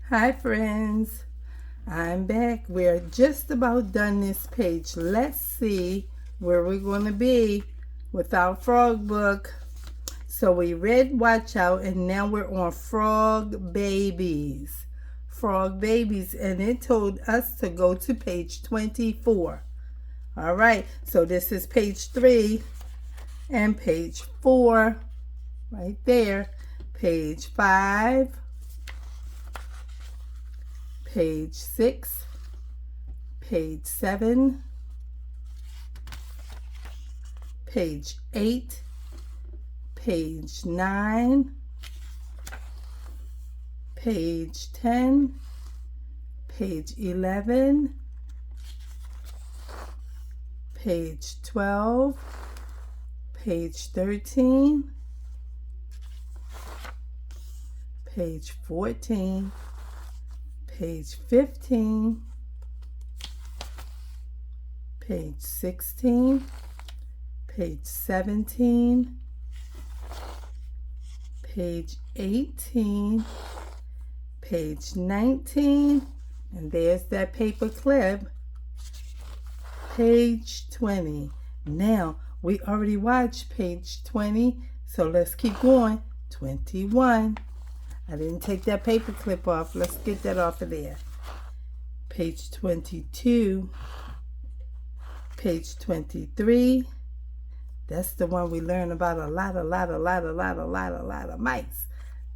Hi friends, I'm back. We're just about done this page. Let's see where we're going to be with our frog book. So we read Watch Out and now we're on Frog Babies. Frog Babies, and it told us to go to page 24. All right, so this is page 3 and page 4 right there. Page 5. Page 6, page 7, page 8, page 9, page 10, page 11, page 12, page 13, page 14, page 15, page 16, page 17, page 18, page 19, and there's that paper clip, page 20. Now, we already watched page 20, so let's keep going. 21. I didn't take that paper clip off. Let's get that off of there. Page 22. Page 23. That's the one we learn about a lot of mice.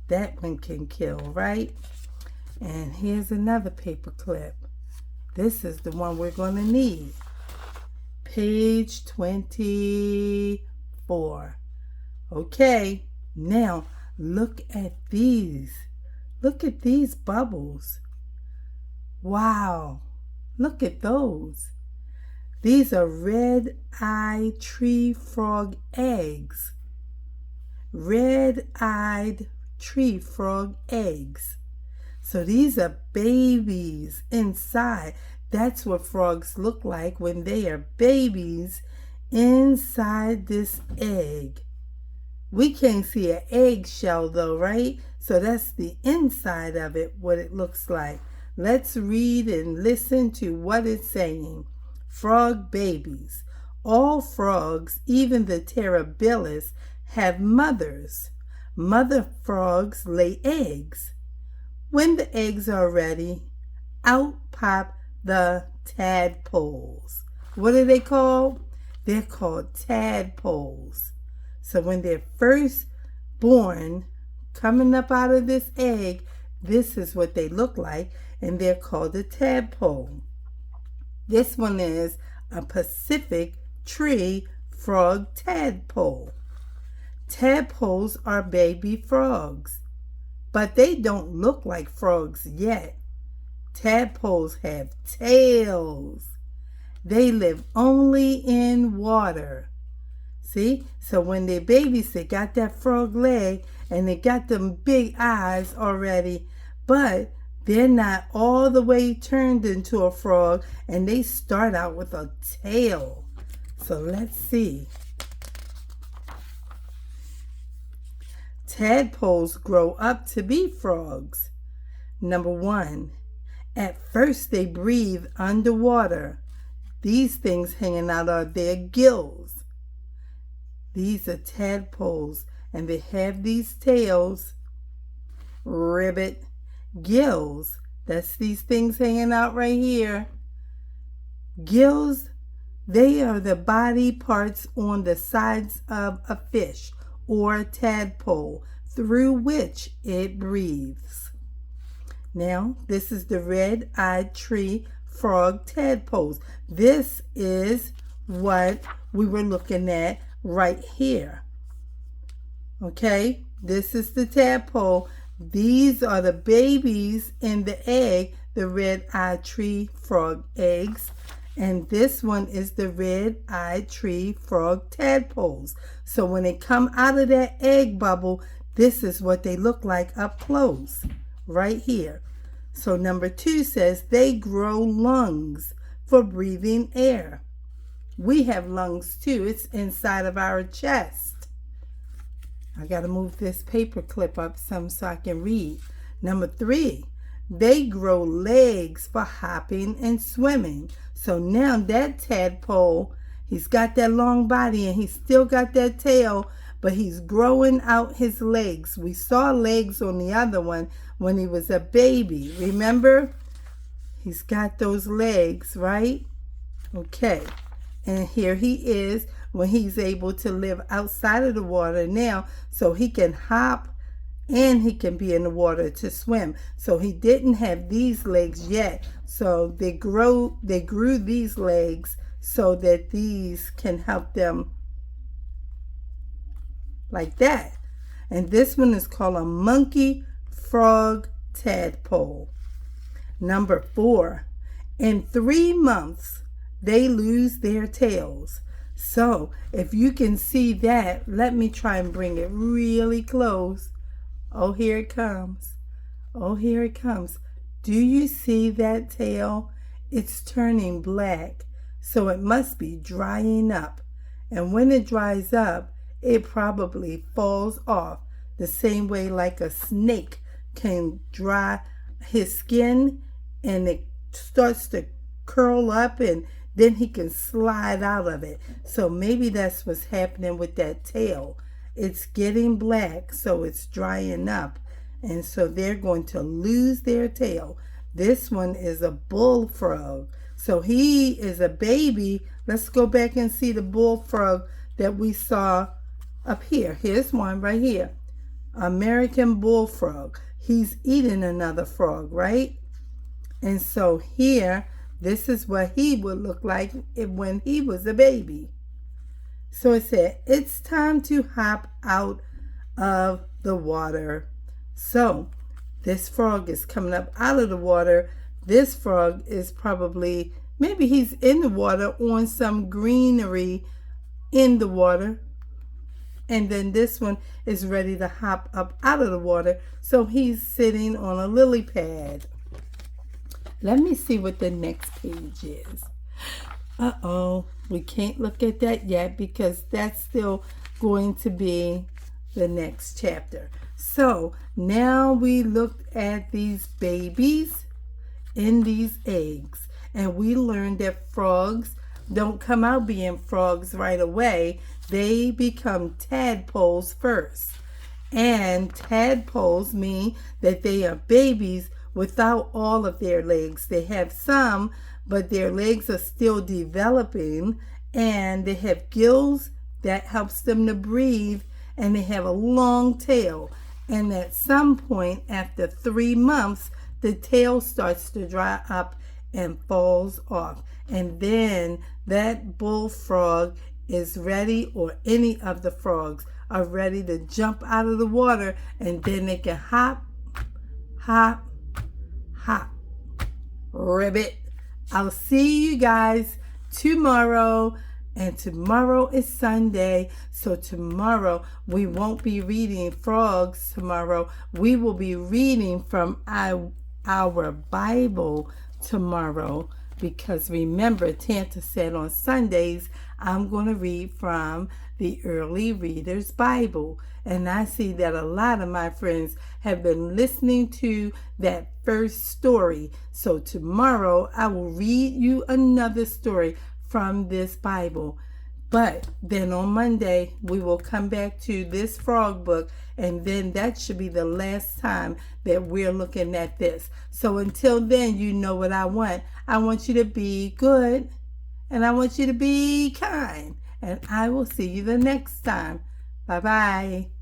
That one can kill, right? And here's another paper clip. This is the one we're going to need. Page 24. Okay, now look at these. Look at these bubbles. Wow. Look at those. These are red-eyed tree frog eggs. Red-eyed tree frog eggs. So these are babies inside. That's what frogs look like when they are babies inside this egg. We can't see an eggshell though, right? So that's the inside of it, what it looks like. Let's read and listen to what it's saying. Frog babies. All frogs, even the terribilis, have mothers. Mother frogs lay eggs. When the eggs are ready, out pop the tadpoles. What are they called? They're called tadpoles. So when they're first born, coming up out of this egg, this is what they look like, and they're called a tadpole. This one is a Pacific tree frog tadpole. Tadpoles are baby frogs, but they don't look like frogs yet. Tadpoles have tails. They live only in water. See? So when they're babies, they got that frog leg and they got them big eyes already, but they're not all the way turned into a frog, and they start out with a tail. So let's see. Tadpoles grow up to be frogs. Number 1, at first they breathe underwater. These things hanging out are their gills. These are tadpoles, and they have these tails, ribbit, gills. That's these things hanging out right here. Gills, they are the body parts on the sides of a fish or tadpole through which it breathes. Now, this is the red-eyed tree frog tadpoles. This is what we were looking at right here. Okay, this is the tadpole. These are the babies in the egg, the red-eyed tree frog eggs. And this one is the red-eyed tree frog tadpoles. So when they come out of that egg bubble, this is what they look like up close, right here. So number 2 says they grow lungs for breathing air. We have lungs too. It's inside of our chest. I got to move this paper clip up some so I can read. Number 3, they grow legs for hopping and swimming. So now that tadpole, he's got that long body and he's still got that tail, but he's growing out his legs. We saw legs on the other one when he was a baby. Remember? He's got those legs, right? Okay. And here he is when he's able to live outside of the water now, so he can hop and he can be in the water to swim. So he didn't have these legs yet. So they grew these legs so that these can help them like that. And this one is called a monkey frog tadpole. Number 4, in 3 months, they lose their tails. So if you can see that, let me try and bring it really close. Oh, here it comes. Oh, here it comes. Do you see that tail? It's turning black, so it must be drying up. And when it dries up, it probably falls off the same way like a snake can dry his skin and it starts to curl up and then he can slide out of it. So maybe that's what's happening with that tail. It's getting black, so it's drying up. And so they're going to lose their tail. This one is a bullfrog. So he is a baby. Let's go back and see the bullfrog that we saw up here. Here's one right here. American bullfrog. He's eating another frog, right? And so here, this is what he would look like when he was a baby. So it said, it's time to hop out of the water. So this frog is coming up out of the water. This frog is probably, maybe he's in the water on some greenery in the water. And then this one is ready to hop up out of the water. So he's sitting on a lily pad. Let me see what the next page is. Uh-oh, we can't look at that yet because that's still going to be the next chapter. So now we looked at these babies in these eggs, and we learned that frogs don't come out being frogs right away. They become tadpoles first. And tadpoles mean that they are babies without all of their legs. They have some, but their legs are still developing, and they have gills that helps them to breathe, and they have a long tail. And at some point after 3 months, the tail starts to dry up and falls off. And then that bullfrog is ready, or any of the frogs are ready to jump out of the water, and then they can hop, hop, hop. Ribbit. I'll see you guys tomorrow. And tomorrow is Sunday. So tomorrow we won't be reading frogs tomorrow. We will be reading from our Bible tomorrow. Because remember, Tanta said on Sundays, I'm going to read from the Early Reader's Bible. And I see that a lot of my friends have been listening to that first story. So tomorrow I will read you another story from this Bible. But then on Monday, we will come back to this frog book, and then that should be the last time that we're looking at this. So until then, you know what I want. I want you to be good, and I want you to be kind, and I will see you the next time. Bye-bye.